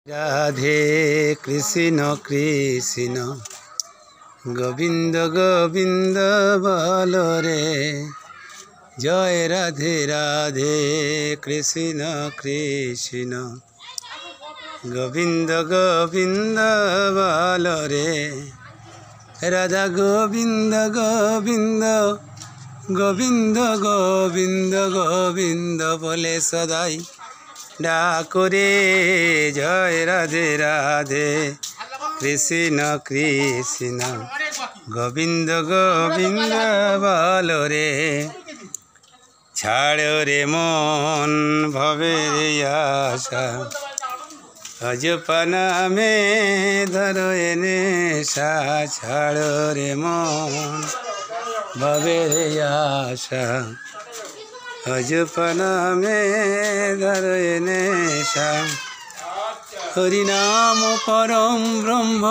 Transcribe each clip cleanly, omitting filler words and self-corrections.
রাধে কৃষ্ণ কৃষ্ণ গোবিন্দ গোবিন্দ বল রে, জয় রাধে রাধে কৃষ্ণ কৃষ্ণ গোবিন্দ গোবিন্দ বল রে, রাধা গোবিন্দ গোবিন্দ গোবিন্দ গোবিন্দ গোবিন্দ বলে সদাই ডাকো রে, জয় রাধে রাধে কৃষ্ণ কৃষ্ণ গোবিন্দ গোবিন্দ বল রে, ছাড় রে মন ভবের আশা, অজপা নামে ধরো এনে সা, ছাড় রে মন ভবের আশা, অজপা নামে ধরো এনে সা। হরিনাম পরম ব্রহ্ম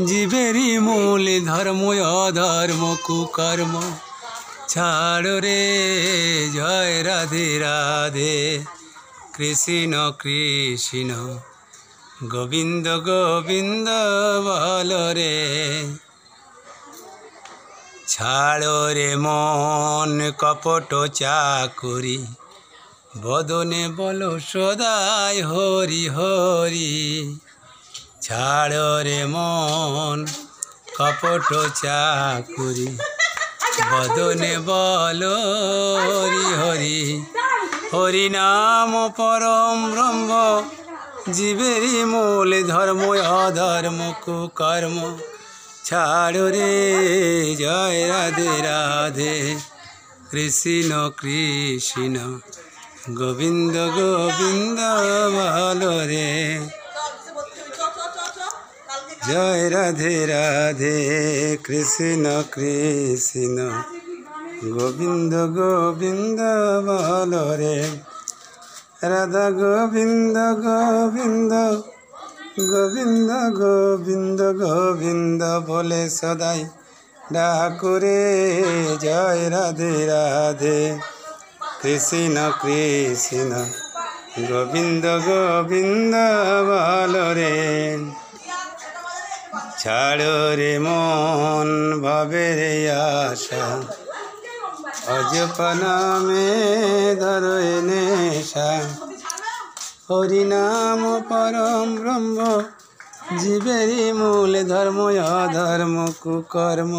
জীবেরই মূল ধর্ম, অধর্ম কুকর্ম ছাড় রে, জয় রাধে রাধে কৃষ্ণ কৃষ্ণ গোবিন্দ গোবিন্দ বল রে, ছাড় রে মন কপট চাকুরি, বদনে বলো সদাই হরি হরি, ছাড় রে মন কপট চাকুরি, বদনে বলো হরি হরি। হরি নাম পরম ব্রহ্ম জীবেরই মূল ধর্ম, অধর্ম কুকর্ম ছাড় রে, জয় রাধে রাধে কৃষ্ণ কৃষ্ণ গোবিন্দ গোবিন্দ বল রে, জয় রাধে রাধে কৃষ্ণ কৃষ্ণ গোবিন্দ গোবিন্দ বল রে, রাধা গোবিন্দ গোবিন্দ গোবিন্দ গোবিন্দ গোবিন্দ বলে সদাই ডাকো রে, জয় রাধে রাধে কৃষ্ণ কৃষ্ণ গোবিন্দ গোবিন্দ বল রে, ছাড় রে মন ভবের আশা, অজপা নামে ধরো এনে সা। হরিনাম পরম ব্রহ্ম জীবেরই মূল ধর্ম, অধর্ম কুকর্ম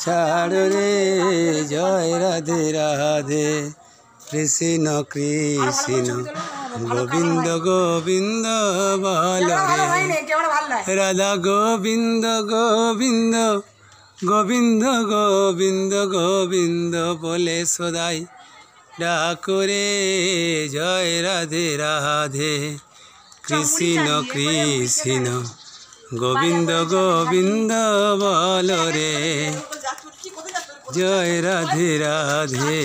ছাড় রে, জয় রাধে রাধে কৃষ্ণ কৃষ্ণ গোবিন্দ গোবিন্দ বল রে, রাধা গোবিন্দ গোবিন্দ গোবিন্দ গোবিন্দ গোবিন্দ বলে সদাই ডাকো রে, জয় রাধে রাধে কৃষ্ণ কৃষ্ণ গোবিন্দ গোবিন্দ বল রে, জয় রাধে রাধে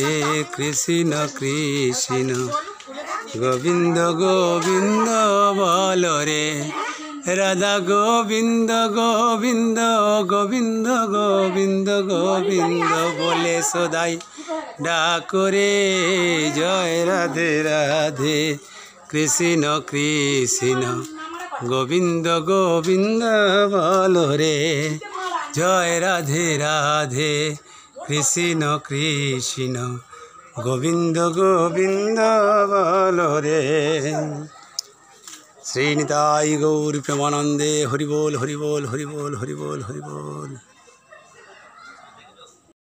কৃষ্ণ কৃষ্ণ গোবিন্দ গোবিন্দ বল রে, রাধা গোবিন্দ গোবিন্দ গোবিন্দ গোবিন্দ গোবিন্দ বলে সদাই ডাকো রে, জয় রাধে রাধে কৃষ্ণ কৃষ্ণ গোবিন্দ গোবিন্দ বল রে, জয় রাধে রাধে কৃষ্ণ কৃষ্ণ গোবিন্দ গোবিন্দ বল রে। শ্রী নিতাই গৌর প্রেমানন্দে হরি বল হরি বল হরি বল হরি বল হরি বল।